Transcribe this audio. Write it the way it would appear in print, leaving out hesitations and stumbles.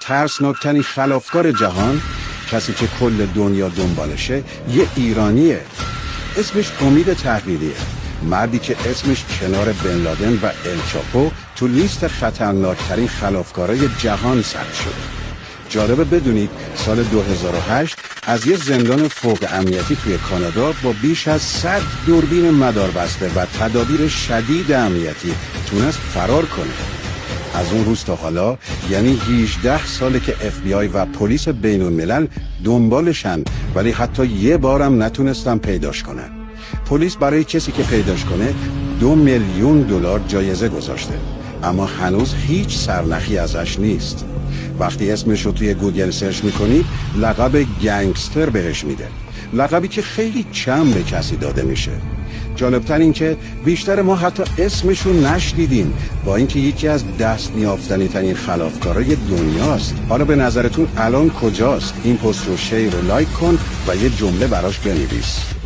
ترسناکترین خلافکار جهان، کسی که کل دنیا دنبالشه، یه ایرانیه. اسمش امید تحریریه، مردی که اسمش کنار بن لادن و الچاپو تو لیست خطرناکترین خلافکارای جهان ثبت شده. جالبه بدونید سال 2008 از یه زندان فوق امنیتی توی کانادا با بیش از 100 دوربین مداربسته و تدابیر شدید امنیتی تونست فرار کنه. از اون روز تا حالا یعنی 18 ساله که FBI و پلیس بین الملل دنبالشن، ولی حتی یه بارم نتونستن پیداش کنن. پلیس برای کسی که پیداش کنه 2 میلیون دلار جایزه گذاشته، اما هنوز هیچ سرنخی ازش نیست. وقتی اسمش رو توی گوگل سرچ میکنی لقب گنگستر بهش میده، لقبی که خیلی کم به کسی داده میشه. جالبتر این که بیشتر ما حتی اسمش رو نشنیدیم، با اینکه یکی از دست نیافتنی ترین خلافکارای دنیاست. حالا به نظرتون الان کجاست؟ این پست رو شیر و لایک کن و یه جمله براش بنویس.